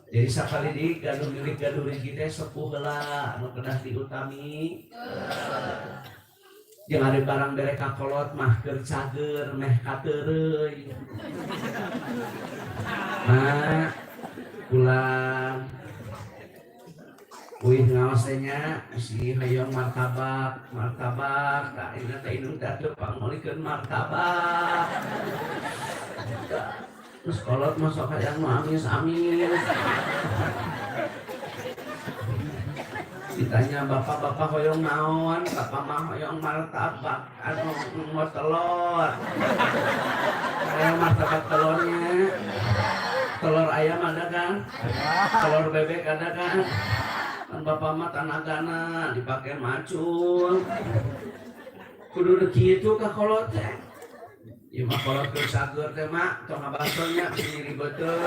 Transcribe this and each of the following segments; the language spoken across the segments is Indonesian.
Jadi sakali di gaduh milik gaduh rezeki teh sepuh heula anu kedah diutami. Jeung ari barang bere kakolot mah keur cager meh kateureuy. Nah, pulang wih ngaosnya si hayong martabak tak ini teh indung teh teu pangolikeun martabak. Terus kolot masuk hayang nu amis. Ditanya bapak hoyong naon, bapak mah hoyong martabak anu mau telur. Hayang martabak telurnya. Telur ayam ada kan? Telur bebek ada kan? Kan bapak mah tanagana dipakai macul. Kudu kitu ka kolot teh. Ieu mah kolot keur sager teh mak, tong ngabasonya bisi ribeuteun.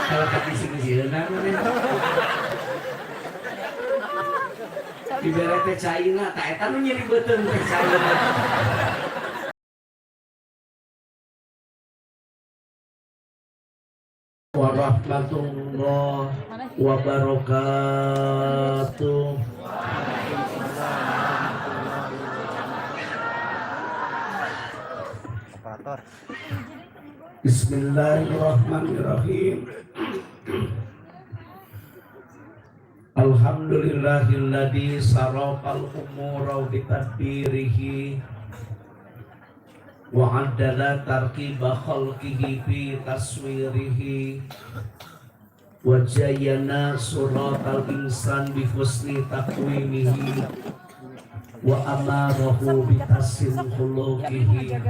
Kalau ka bisi-bisieuna mah. Dibere teh caina, tak eta nu nyiribeuteun teh caina. Warahmatullahi wabarakatuh. Bismillahirrahmanirrahim. Alhamdulillahilladzi sarafal umura bi tadbirihi wa addala tarkiba khalqihi fi taswirihi wa jayyana suratal insan bi husni taqwimihi wa amarahu bi tasin khuluqihi.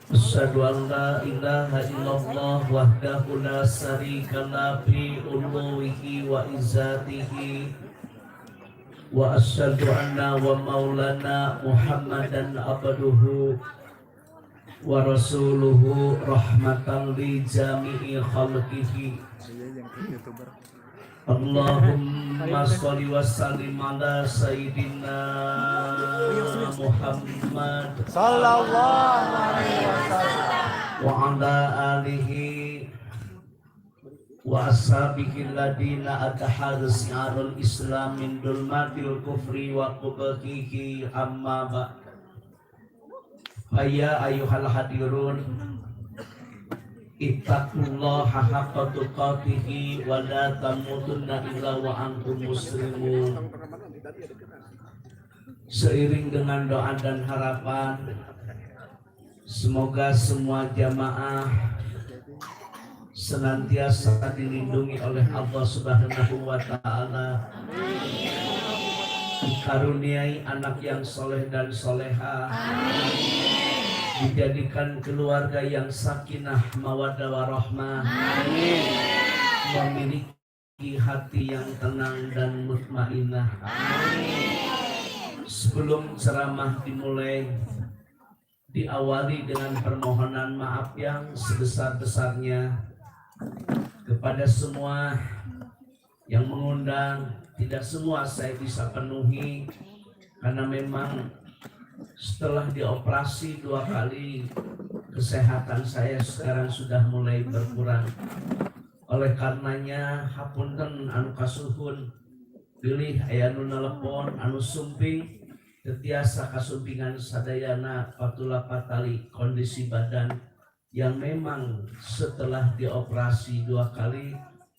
Asyhadu an la ilaha illallah wahdahu la syarika la fi uluhihi wa izzatihi wa asyhadu anna wa maulana Muhammadan abduhu wa rasuluhu rahmatan li jami'i khalqihi. Allahumma sholli wa sallim ala sayyidina Muhammad sallallahu alaihi wasallam wa ala alihi wa ashabihi alladina atahadu si'arul islam min dulmatil kufri wa qubatihi amma ba'd. Hayya ayyuhal hadirun ittaqullaha haqqa tuqatih wa la tamutunna illa wa antum muslimun. Seiring dengan doa dan harapan, semoga semua jamaah senantiasa dilindungi oleh Allah Subhanahu wa taala. Dikaruniai anak yang soleh dan soleha. Dijadikan keluarga yang sakinah mawaddah warahmah. Memiliki hati yang tenang dan mutmainah. Sebelum ceramah dimulai, diawali dengan permohonan maaf yang sebesar-besarnya kepada semua yang mengundang. Tidak semua saya bisa penuhi karena memang setelah dioperasi 2 kali kesehatan saya sekarang sudah mulai berkurang. Oleh karenanya hapunten anu kasuhun pilih aya nu nelepon anu sumping tetiasa kasumpingan sadayana patula patali kondisi badan yang memang setelah dioperasi 2 kali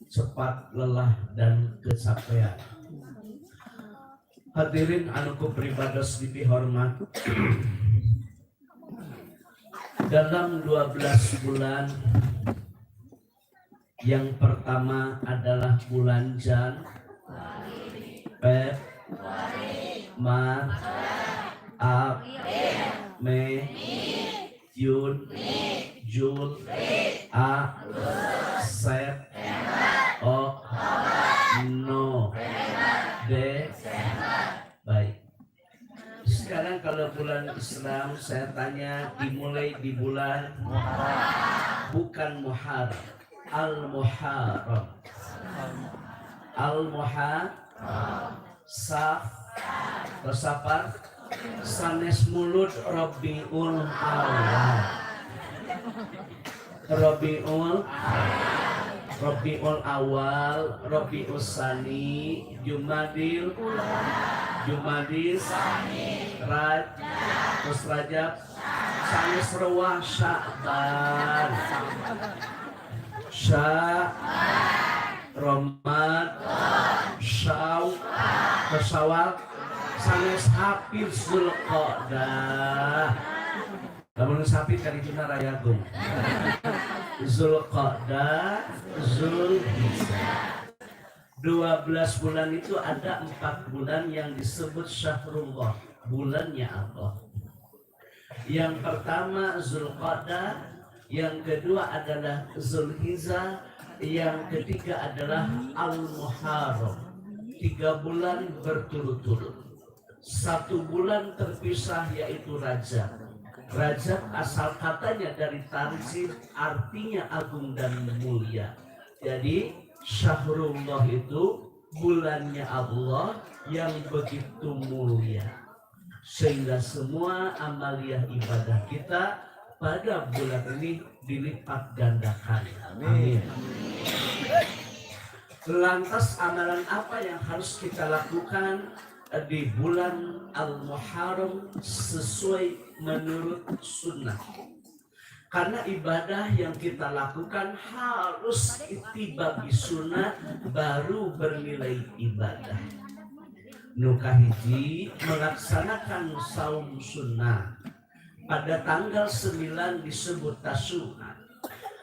cepat lelah dan kecapean. Hadirin anu kupribados dipihormat, dalam 12 bulan yang pertama adalah bulan Jan, Feb, Maret, April, Mei, Jun, Juli, Agustus, Baik. Sekarang kalau bulan Islam saya tanya dimulai di bulan Muharram. Bukan Muharram, Al-Muharram. Al-Muharram. Saf, Safar, sanes mulut Rabiul Awal. Rabiul Awal, Rabiul Tsani, Jumadil terus Rajab, sanes rewah Sya'ban, Ramadan, Syawal, sanes hafid Zulqa'dah. Lamun sapit kali dina rayagung. Zulqa'dah, Zulhijjah. 12 bulan itu ada 4 bulan yang disebut Syahrullah, bulannya Allah. Yang pertama Zulqa'dah, yang kedua adalah Zulhijjah, yang ketiga adalah Al-Muharram. 3 bulan berturut-turut. 1 bulan terpisah yaitu Rajab. Rajab asal katanya dari tansif, artinya agung dan mulia. Jadi Syahrullah itu bulannya Allah yang begitu mulia, sehingga semua amaliyah ibadah kita pada bulan ini dilipat gandakan. Amin. Lantas amalan apa yang harus kita lakukan di bulan Al-Muharram sesuai menurut sunnah? Karena ibadah yang kita lakukan harus ittiba bi sunnah baru bernilai ibadah. Nukahiji melaksanakan saum sunnah. Pada tanggal 9 disebut Tasu'a.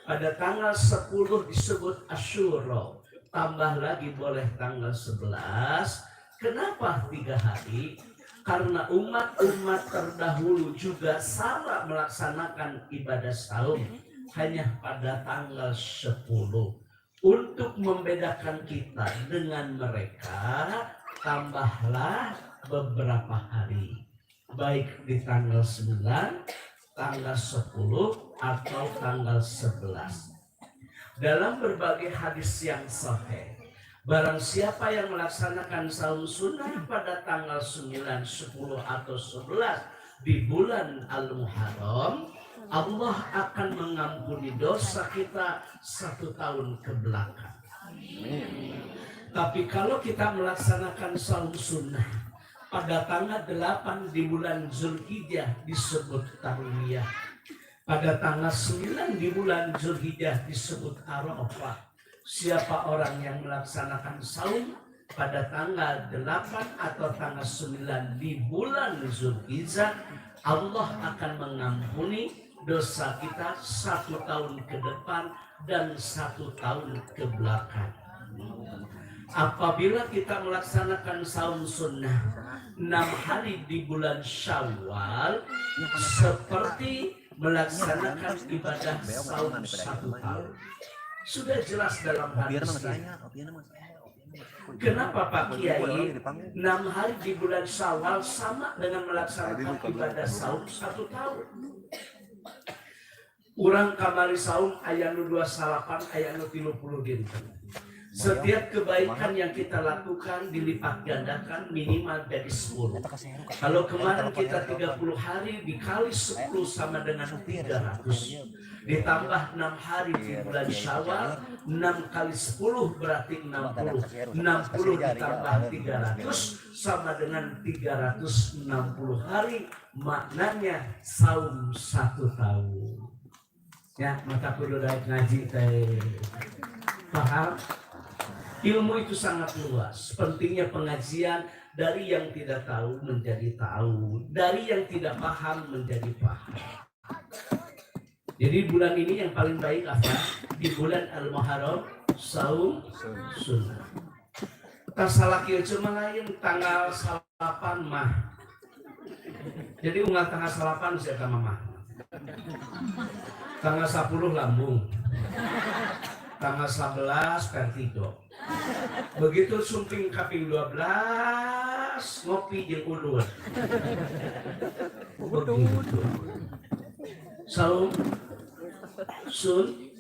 Pada tanggal 10 disebut Asyura. Tambah lagi boleh tanggal 11. Kenapa 3 hari? Karena umat-umat terdahulu juga sama melaksanakan ibadah saum hanya pada tanggal 10. Untuk membedakan kita dengan mereka, tambahlah beberapa hari. Baik di tanggal 9, tanggal 10, atau tanggal 11. Dalam berbagai hadis yang sahih, barang siapa yang melaksanakan saum sunnah pada tanggal 9, 10, atau 11 di bulan Al-Muharram, Allah akan mengampuni dosa kita 1 tahun ke belakang. Tapi kalau kita melaksanakan saum sunnah pada tanggal 8 di bulan Zulhijjah disebut Tarwiyah. Pada tanggal 9 di bulan Zulhijjah disebut Arafah. Siapa orang yang melaksanakan saum pada tanggal 8 atau tanggal 9 di bulan Zulhijjah, Allah akan mengampuni dosa kita 1 tahun ke depan dan 1 tahun ke belakang. Apabila kita melaksanakan saum sunnah 6 hari di bulan Syawal, seperti melaksanakan ibadah saum 1 tahun. Sudah jelas dalam hadisnya. Kenapa Pak Kiai 6 hari di bulan Syawal sama dengan melaksanakan ibadah saum 1 tahun? Urang kamari saum aya nu 28, aya nu 30 dinten. Setiap kebaikan yang kita lakukan dilipat gandakan minimal jadi 10. Kalau kemarin kita 30 hari dikali 10 sama dengan 300. Ditambah 6 hari di bulan Syawal, 6 kali 10 berarti 60. 60 ditambah 300 sama dengan 360 hari. Maknanya saum 1 tahun. Ya, maka kudu daek ngaji teh. Paham? Ilmu itu sangat luas. Pentingnya pengajian, dari yang tidak tahu menjadi tahu, dari yang tidak paham menjadi paham. Jadi bulan ini yang paling baik apa? Di bulan Al-Muharram saum sunnah. Tasalah kieu cuma lain tanggal 8 mah. Jadi unggal tanggal 8 sia ka mah. Tanggal 10 lambung. Tanggal 11 vertigo. Begitu sumping kaping 12 ngopi jeung udud. Begitu. Saum sun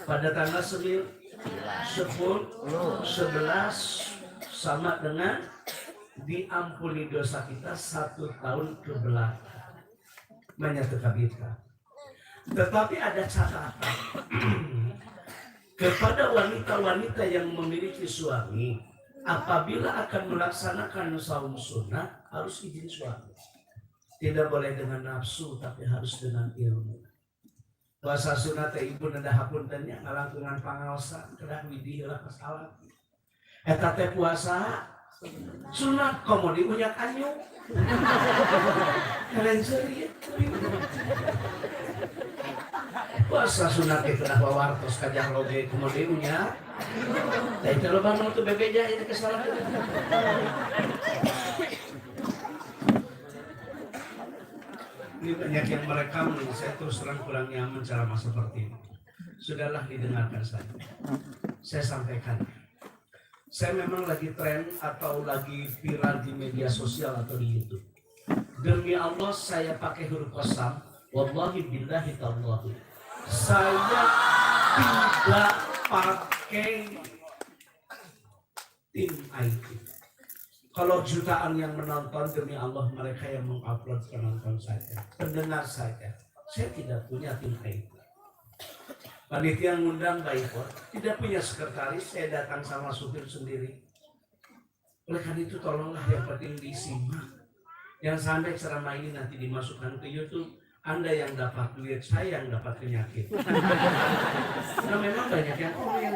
pada tanggal 9, 10, 11 sama dengan diampuni dosa kita 1 tahun ke belakang. Menyatu kabita. Tetapi ada catatan. Kepada wanita-wanita yang memiliki suami, apabila akan melaksanakan saum sunnah, harus izin suami. Tidak boleh dengan nafsu, tapi harus dengan ilmu. Puasa sunnah teh ibu nada hapuntennya ngalangkungan pangaosan, kedah widih lah masalah. Eta teh puasa sunat komo diunyak anyu. Kalian serius? Puasa sunat itu dah wawartos kajang loge komo diunyak. Tapi kalau bangun tuh bebeja itu kesalahan. Ini banyak yang merekam nih, saya terus terang kurang nyaman ceramah seperti ini. Sudahlah didengarkan saja. Saya sampaikan. Saya memang lagi tren atau lagi viral di media sosial atau di YouTube. Demi Allah saya pakai huruf qasam. Wallahi billahi tallahi. Saya tidak pakai tim IT. Kalau jutaan yang menonton, demi Allah mereka yang mengupload penonton saja, pendengar saja. Saya tidak punya tim IT. Panitia ngundang baik, tidak punya sekretaris, saya datang sama supir sendiri. Oleh karena itu tolonglah yang penting disimak. Yang sampai ceramah ini nanti dimasukkan ke YouTube, Anda yang dapat duit, saya yang dapat penyakit. Karena memang banyak yang komen.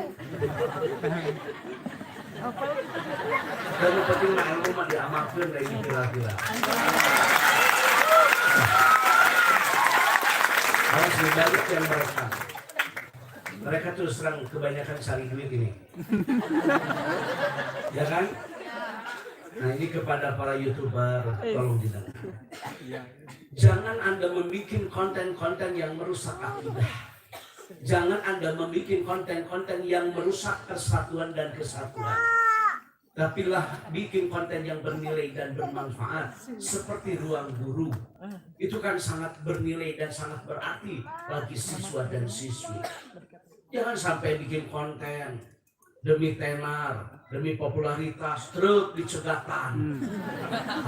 Dan yang penting ilmu mah diamalkan dari kira-kira. Harus dibalik yang mereka terus terang kebanyakan cari duit ini. Ya kan? Nah ini kepada para YouTuber, tolong didengar. Jangan Anda membuat konten-konten yang merusak akidah. Jangan Anda membuat konten-konten yang merusak persatuan dan kesatuan. Tapilah bikin konten yang bernilai dan bermanfaat seperti ruang guru. Itu kan sangat bernilai dan sangat berarti bagi siswa dan siswi. Jangan sampai bikin konten demi tenar, demi popularitas, truk dicegatan.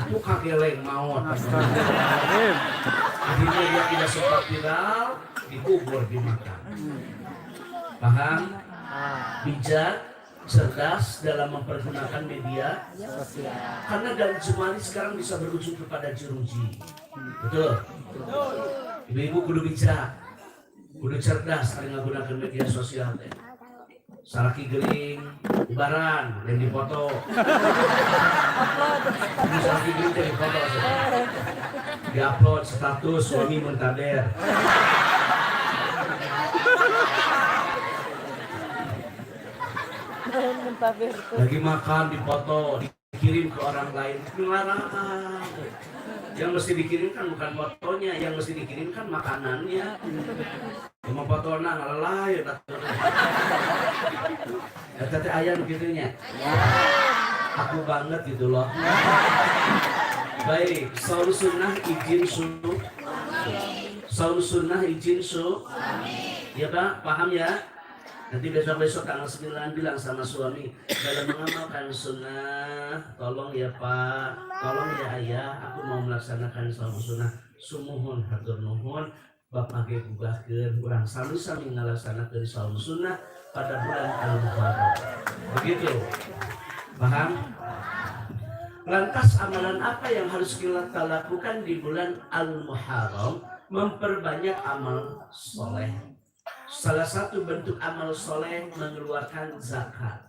Aku kageleng maut. Akhirnya dia tidak sempat viral, dikubur dimakan. Paham? Bijak, cerdas dalam mempergunakan media sosial. Karena dari jemari sekarang bisa berujung kepada jeruji. Betul? Ibu-ibu kudu bijak, kudu cerdas dalam menggunakan media sosial. Saraki gering, ubaran, dan dipoto. Saraki gering jadi foto. Diupload status suami muntaber. Lagi makan dipoto, dikirim ke orang lain. Melarang. Yang mesti dikirimkan bukan fotonya, yang mesti dikirimkan makanannya. Cuma fotona ngalalai. Tete ayam gitunya. Aku banget gitu loh. Baik, saum sunnah izin su. Saum sunnah izin su. Ya Pak, paham ya? Nanti besok-besok tanggal 9 bilang sama suami, dalam mengamalkan sunnah, tolong ya Pak, tolong ya Ayah, aku mau melaksanakan saum sunnah. Sumuhun hatur nuhun, Bapak ge gugahkeun urang sami-sami ngalaksanakeun saum sunnah pada bulan Al-Muharram. Begitu. Paham? Lantas amalan apa yang harus kita lakukan di bulan Al-Muharram? Memperbanyak amal soleh. Salah satu bentuk amal soleh mengeluarkan zakat.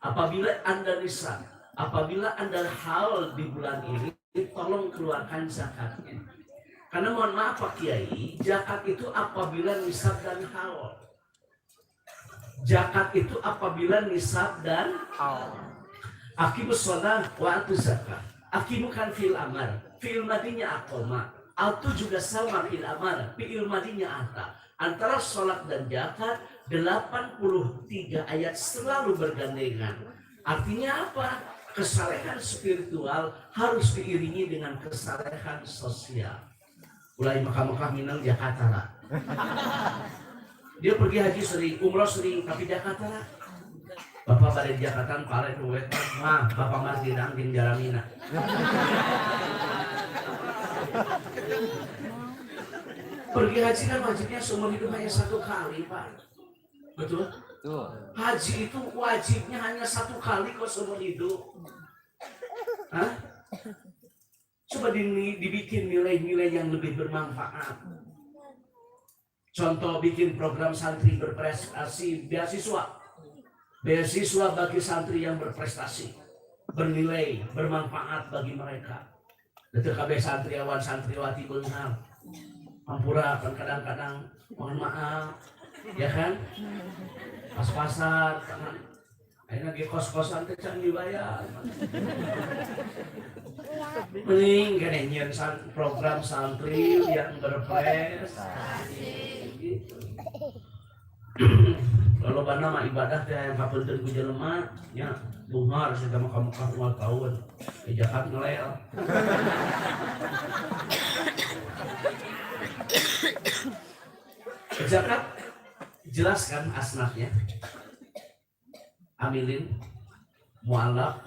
Apabila Anda nisab, apabila Anda haul di bulan ini, tolong keluarkan zakatnya. Karena mohon maaf Pak Kiai, zakat itu apabila nisab dan haul. Zakat itu apabila nisab dan haul. Aqibus shalah wa atuz zakat. Aqib bukan fi'il amar, fi'il madinya aqama. Atu juga sama fi'il amar, fi'il madinya ata. Antara sholat dan zakat 83 ayat selalu bergandengan. Artinya apa? Kesalehan spiritual harus diiringi dengan kesalehan sosial. Mulai Mekah minang Jakarta lah. Dia pergi haji sering, umroh sering, tapi Jakarta lah. Bapak pada di Jakarta, pare tuh mah, bapak masih nangking jaramina. Pergi haji kan wajibnya seumur hidup hanya 1 kali, Pak. Betul? Haji itu wajibnya hanya 1 kali kok seumur hidup. Hah? Coba dibikin nilai-nilai yang lebih bermanfaat. Contoh bikin program santri berprestasi, beasiswa bagi santri yang berprestasi, bernilai, bermanfaat bagi mereka. Itu KB santriawan santriwati benar. Ampura kan kadang-kadang mohon maaf, ya kan? Pas-pasan, kan? Akhirnya di kos-kosan kecang dibayar. Mending kan program santri yang berprestasi. Gitu. Kalau bana mah ibadah teh yang kapunten ku jelema nya bungar segala kamu ulang tahun. Jahat ngelel. Zakat jelaskan asnafnya. Amilin, mu'alaf,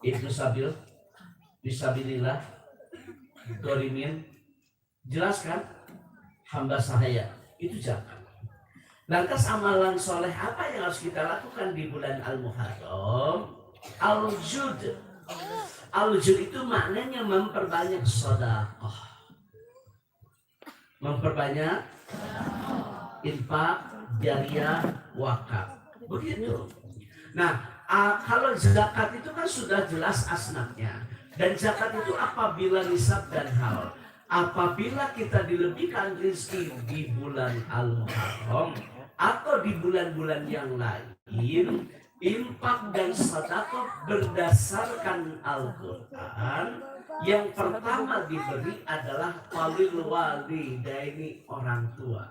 ibnu sabil, bisabilillah, dorimin, jelaskan hamba sahaya, itu zakat. Lantas amalan soleh apa yang harus kita lakukan di bulan Al-Muharram? Al-Jud. Al-Jud itu maknanya memperbanyak sedekah, memperbanyak infak, jariah, wakaf. Begitu. Nah, kalau zakat itu kan sudah jelas asnafnya. Dan zakat itu apabila nisab dan hal. Apabila kita dilebihkan rezeki di bulan Al-Muharram atau di bulan-bulan yang lain, infak dan sedekah berdasarkan Al-Quran. Yang pertama diberi adalah walil walidaini, orang tua.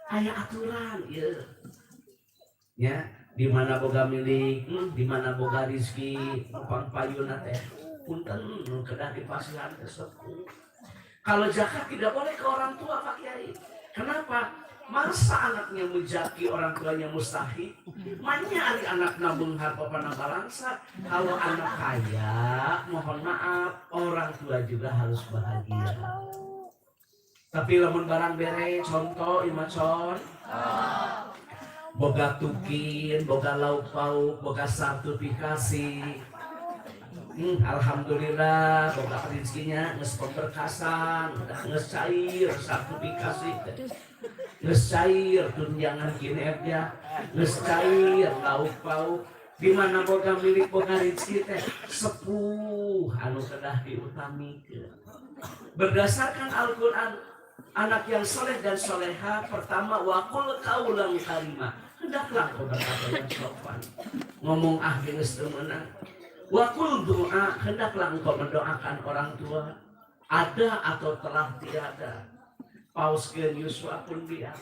Kayak aturan, ya. Di mana boga milik, di mana boga rizki, numpang payuna teh, punten kedah dipasihan tersebut. Kalau zakat tidak boleh ke orang tua, Pak Kiai. Kenapa? Masa anaknya menjaki orang tuanya mustahil? Manya ari anak nabung harpa panambalangsa. Kalau anak kaya, mohon maaf, orang tua juga harus bahagia. Tapi lamun barang bere, contoh imacon. Boga tukin, boga lauk pauk, boga sertifikasi. Alhamdulillah, boga rezekinya nges pemberkasan, nges cair sertifikasi, nges cair tunjangan kinerja, nges cair lauk pauk. Di mana boga milik boga rezeki teh sepuh anu kedah diutamikeun. Berdasarkan Al-Quran, anak yang soleh dan soleha pertama wakul kaulang kalimah. Hendaklah kau berkata yang sopan. Ngomong geus teu meunang. Wakul doa, hendaklah engkau mendoakan orang tua, ada atau telah tiada. Pauskeun yuswa pun diam,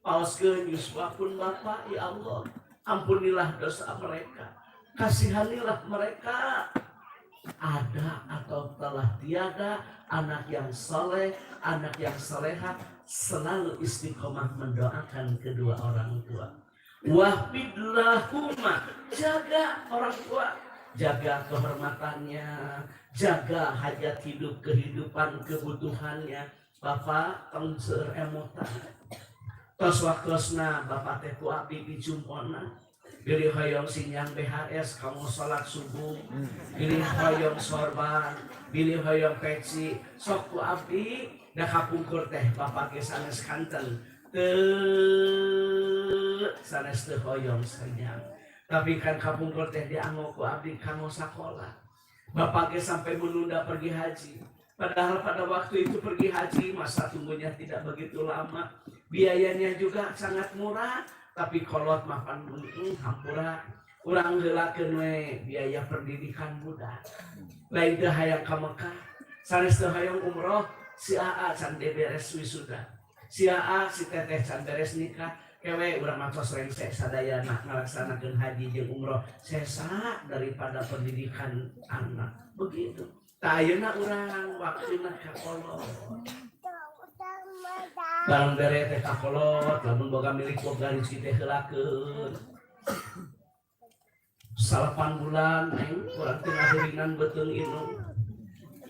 pauskeun yuswa pun Bapa, ya Allah, ampunilah dosa mereka, kasihanilah mereka. Ada atau telah tiada, anak yang soleh, anak yang soleha selalu istiqomah mendoakan kedua orang tua. Wahfidlahuma, jaga orang tua, jaga kehormatannya, jaga hajat hidup, kehidupan, kebutuhannya. Bapak tengser emotan, tos waktosna bapak teh ku abdi dijumpona. Pilih hoyong sinyang BHS, kamu sholat subuh. Pilih hoyong sorban, pilih hoyong peci. Sok ku abdi, dah kapungkur teh bapak ke sanes kanten. Sanes teh hoyong sinyang. Tapi kan kapungkur teh dianggo ku abdi kamu sakola. Bapak ke sampai menunda pergi haji. Padahal pada waktu itu pergi haji masa tunggunya tidak begitu lama. Biayanya juga sangat murah. Tapi kolot makan hampura urang heulakeun we biaya pendidikan budak. Lain teu hayang ka Mekah, sanes teu hayang umroh, si AA can beres wisuda. Si AA si teteh can beres nikah, kewe urang matos rengsek sadayana ngalaksanakeun haji jeung umroh sesa daripada pendidikan anak. Begitu. Tah ayeuna urang waktuna ka kolot. Barang bere teh kakolot, lamun boga milik boga rezeki teh heulakeun. 8 bulan neng urang teh ngaheuringan beuteung indung.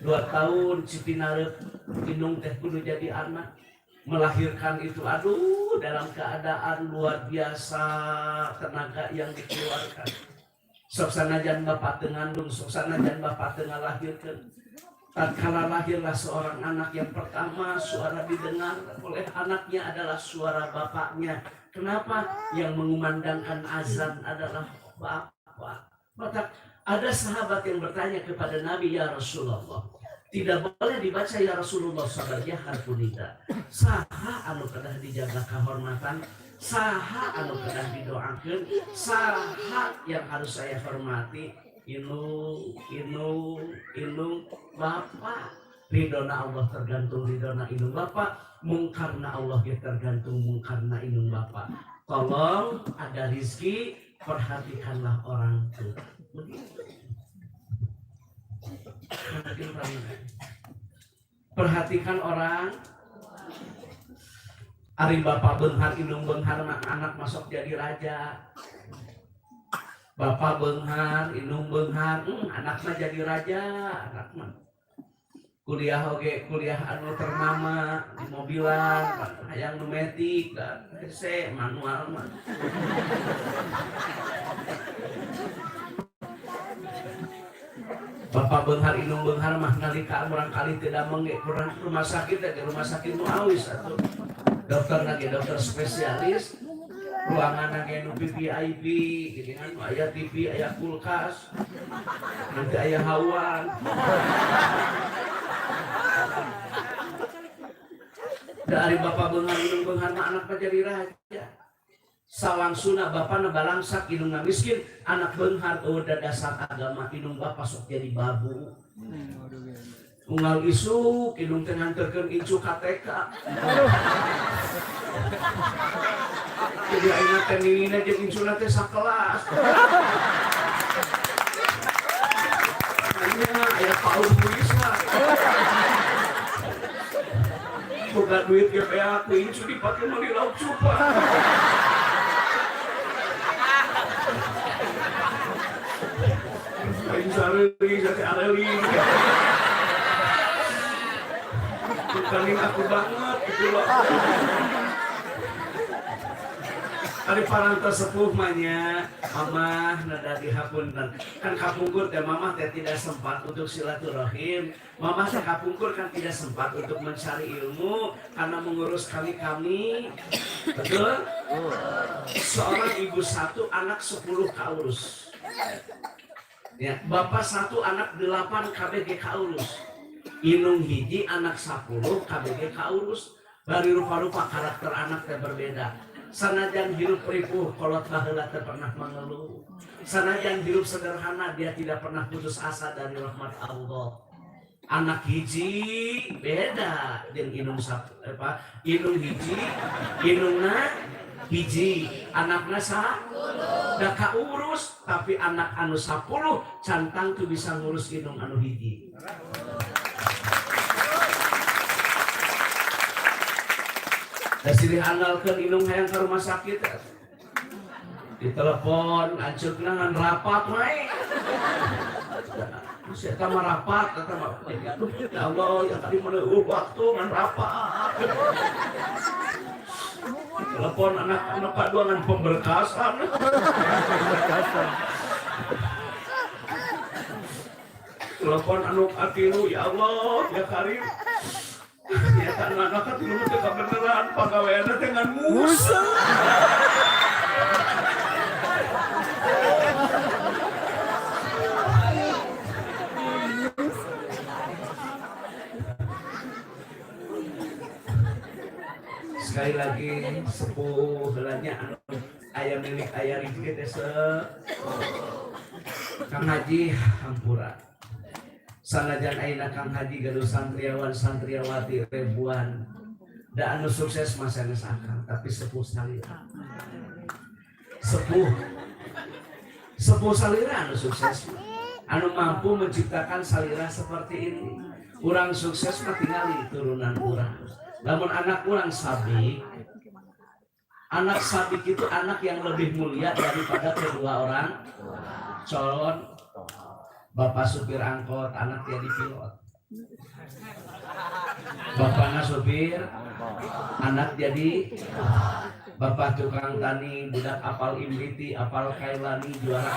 2 tahun Cipinarep Inung teh kudu jadi anak, melahirkan itu aduh dalam keadaan luar biasa tenaga yang dikeluarkan. Sok sanajan bapak teu ngandung, sok sanajan bapak teu ngalahirkeun. Tatkala lahirlah seorang anak yang pertama, suara didengar oleh anaknya adalah suara bapaknya. Kenapa? Yang mengumandangkan azan adalah bapak. Maka ada sahabat yang bertanya kepada Nabi, ya Rasulullah, tidak boleh dibaca ya Rasulullah sabarnya harfunida. Saha anu kedah dijaga kehormatan, saha anu kedah didoakan, saha yang harus saya hormati. Inung bapak. Ridona Allah tergantung ridona inung bapak, mungkarna Allah ya tergantung mungkarna inung bapak. Tolong ada rizki, perhatikanlah orang tua. Perhatikan orang. Ari bapak benghar inung benghar anak masuk jadi raja. Bapak benghar, inung benghar, anaknya jadi raja, anaknya kuliah oge, kuliah anu ternama di mobilan, hayang nu metik, hese manual mah. Bapak benghar, inung benghar mah nalika urang kali tidak mengge kurang rumah sakit nu awis atuh. Dokter lagi dokter spesialis. Ruangan yang VIP, gitu kan, ayah TV, ayah kulkas, nanti ayah hawan. Dari bapak benghar inung benghar anak jadi raja. Salangsuna bapak balangsak inung miskin, anak benghar udah dasar agama inung bapak sok jadi babu. Unggal isu, inung tengah terken incu KTK. Jadi ingatan ini aja insuna teh sakelas. Hanya ayah Paul Buisa. Boga duit ge aku insu dipake meuli lauk cupa. Lain sareuing sate areli. Bukanin aku banget gitu loh. Ari paranta sepuh manya, mamah nada dihapunten. Kan kapungkur teh mamah teh tidak sempat untuk silaturahim. Mamah teh kapungkur kan tidak sempat untuk mencari ilmu karena mengurus kami-kami. Betul? Seorang ibu 1, anak 10 kaurus. Ya, bapak 1, anak 8 KBG kaurus. Inung hiji anak 10 KBG kaurus. Bari rupa-rupa karakter anak teh berbeda. Sanajan hidup ripuh, kolot baheula teu pernah mengeluh. Sanajan hidup sederhana, dia tidak pernah putus asa dari rahmat Allah. Anak hiji beda jeung inung inung hiji, inungna hiji, anakna 10. Da kaurus, tapi anak anu 10 cantang tuh bisa ngurus inung anu hiji. Da silih andalkeun inung hayang ka rumah sakit. Ditelepon, anceukna ngan rapat wae. Saya mah rapat, kata mah. Ya Allah, ya tadi meneuh waktu ngan rapat. Telepon anak-anak kadua ngan pemberkasan. Telepon anu atilu, ya Allah, ya Karim. Ya kan anak atilu teh beneran pagaweana teh ngan musa. Sekali lagi sepuh belanya ayah milik ayah Rizki teh Kang Haji Hampura. Sanajan ayeuna Kang Haji gaduh santriawan santriawati ribuan. Da anu sukses masa geus akang, tapi sepuh salira. Sepuh salira anu sukses. Anu mampu menciptakan salira seperti ini. Urang sukses mah tingali turunan urang. Namun anak urang sabik, anak sabik itu anak yang lebih mulia daripada kedua orang. Colon, bapak supir angkot, anak jadi pilot. Bapaknya supir, anak jadi bapak tukang tani, budak apal imriti, apal kailani, juara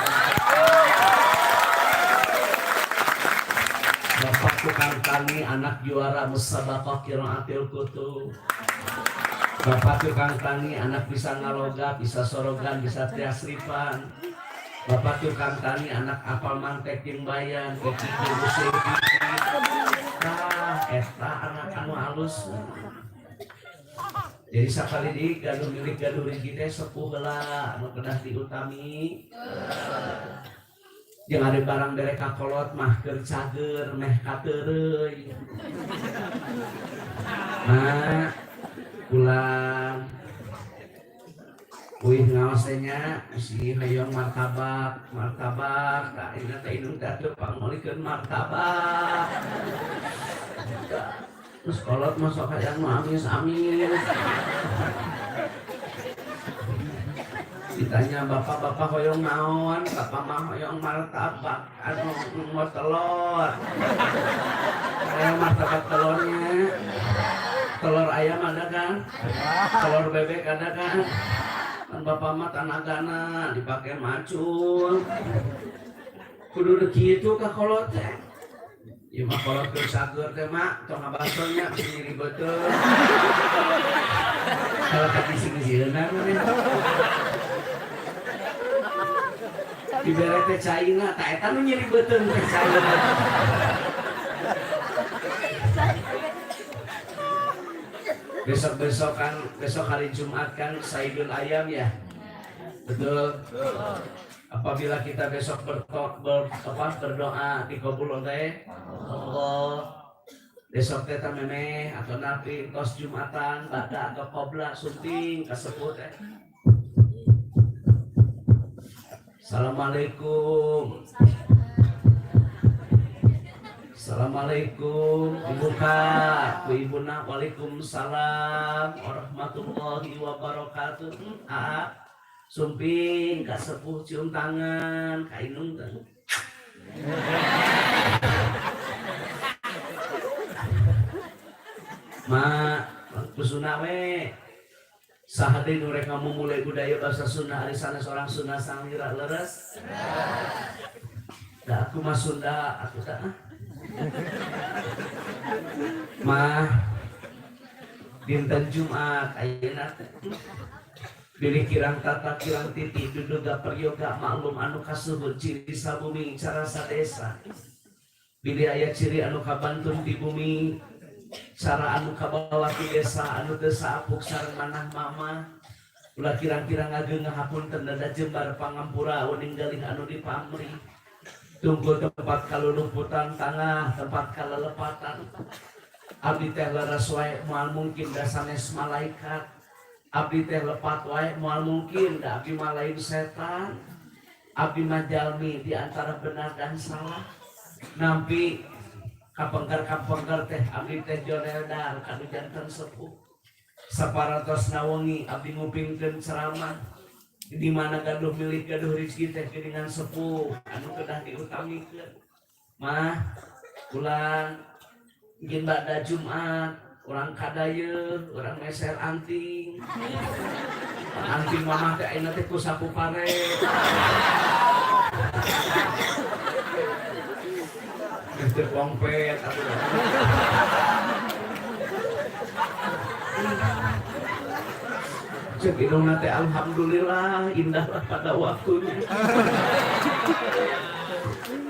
bapak tukang tani, anak juara musabaqah qiraatil kutub. Bapak tukang tani, anak bisa ngaloga, bisa sorogan, bisa triasripan. Bapak tukang tani, anak apal mantek timbayan, kiki musik. Eta anak anu halus. Jadi sakali di gaduh milik gaduh rezeki teh sepuh heula anu kedah diutami. Jeung ari barang bere kakolot mah keur cager meh kateureuy. Nah, pulang wih ngaosnya si hayong martabak ka ina teh indung teh teu pangolikeun martabak. Terus kolot masuk hayang nu amis. Ditanya bapak hoyong naon, bapak mah hoyong martabak anu mau telur. Hayang martabak telurnya. Telur ayam ada kan? Telur bebek ada kan? Kan bapak mah tanagana dipakai macul. Kudu deu kitu ka kolot teh. Ieu mah kolot keur sager teh mak, tong ngabasonya bisa nyiri beuteung. Kalau ka sing-singna mah. Dibere teh caina, tah eta nu nyiri beuteung teh caina. Besok hari Jumat kan Saidul Ayam ya, betul. Apabila kita besok berdoa dikabul oleh Allah, besok kita memeh atau nabi tos Jumatan, bada atau qobla sunting kasebut. Assalamualaikum. Assalamualaikum, dibuka ku ibuna. Waalaikumsalam warahmatullahi wabarakatuh. Sumping ka sepuh cium tangan ka inung teh. Ma kusuna we sahade nu rek ngamumulai budaya bahasa Sunda ari sanes orang Sunda sangira leres. Da aku mah Sunda aku teh. Mah dinten Jumat ayeuna pilih kirang tata kirang titi duduga peryoga maklum anu kasebut ciri sabumi cara sadesa pilih aya ciri anu kabantun di bumi cara anu kabawa ti desa anu teu saapuk sareng manah mama ulah kirang-kirang ngageng ngahapunten dada jembar pangampura uning galih anu dipamri tunggul tempat kalulumputan tangah tempat kalelepatan abdi teh leres wae moal mungkin dasanes malaikat. Abdi teh lepat wae moal mungkin da abdi mah lain setan. Abdi mah jalmi di antara benar dan salah. Nampi kapengker teh abdi teh joreldar kanu janten sepuh. Saparantos nawengi abdi ngupingkeun ceramah di mana gaduh milik gaduh rezeki teh geuningan sepuh anu kedah diutamikeun. Mah pulang mungkin bada Jumat orang kadayeuh, orang meser anting. Anting mamah teh ayeuna teh ku sapu pare. Teu kompet atuh. Cek indungna teh alhamdulillah indahlah pada waktunya.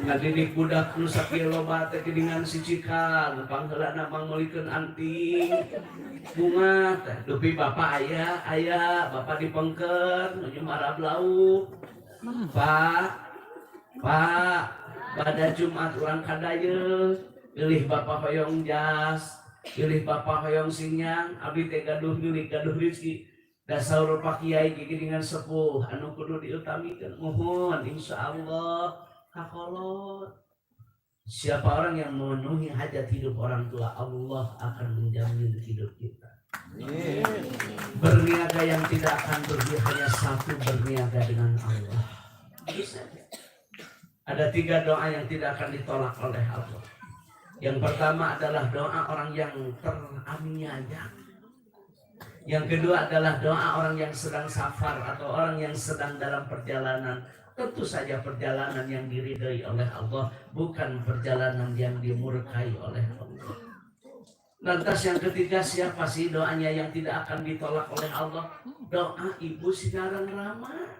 Ngadidik budak nu sakiloba teh geuningan sicikan pangheulana mangolikeun anting bunga teh dupi bapak aya bapak dipengker nuju marab lauk pak pada Jumat urang kadayeuh pilih bapak hoyong jas pilih bapak hoyong sinyang abdi teh gaduh milik gaduh rezeki da saur pak kiai geuningan sepuh anu kudu diutamikeun muhun insyaallah. Kakolot. Siapa orang yang memenuhi hajat hidup orang tua, Allah akan menjamin hidup kita. Berniaga yang tidak akan rugi hanya satu, berniaga dengan Allah. Bisa. Ada 3 doa yang tidak akan ditolak oleh Allah. Yang pertama adalah doa orang yang teraniaya. Yang kedua adalah doa orang yang sedang safar atau orang yang sedang dalam perjalanan. Tentu saja perjalanan yang diridhai oleh Allah, bukan perjalanan yang dimurkai oleh Allah. Lantas yang ketiga, siapa sih doanya yang tidak akan ditolak oleh Allah? Doa ibu sigaran rama.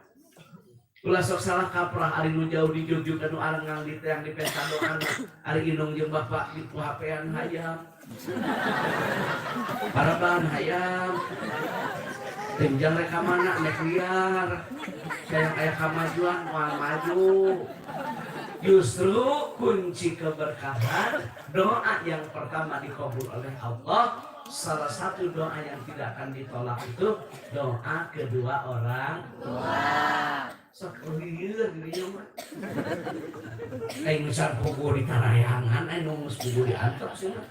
Ulah sok salah kaprah ari nu jauh dijugjug anu arengang di yang dipensan doa ari indung jeung bapak di hapean hayam. Paraban hayam. Tinjang rek ka mana nek liar. Sayang aya kamajuan moal maju. Justru kunci keberkahan doa yang pertama dikabul oleh Allah. Salah satu doa yang tidak akan ditolak itu doa kedua orang tua. Saklieur dirinya mah. Aing misal puguh di tarayangan, aing numus puguh di antep sih mah.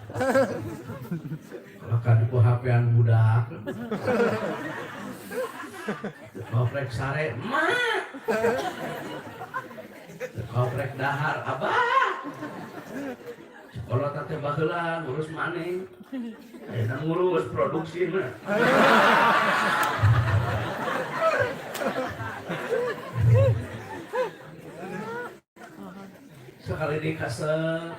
Kalau kan di hapean budak. Koprek sare, mak. Koprek dahar, abah. Kalau tante baheula ngurus maneh. Ayeuna ngurus produksi mah. Sekali dikasih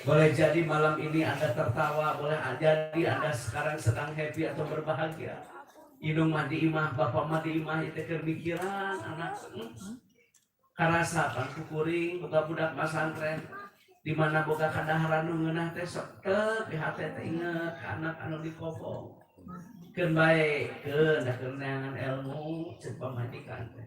boleh jadi malam ini Anda tertawa, boleh jadi Anda sekarang sedang happy atau berbahagia. Indung mah di imah, bapak mah di imah, itu kepikiran anak karasa pan kukuring boga budak pasantren di mana boga kadaharan nu ngeunah teh sok teu di hate teh inget ka anak anu dikobong. Keun bae keun da keun neangan ilmu ceuk pamajikan teh.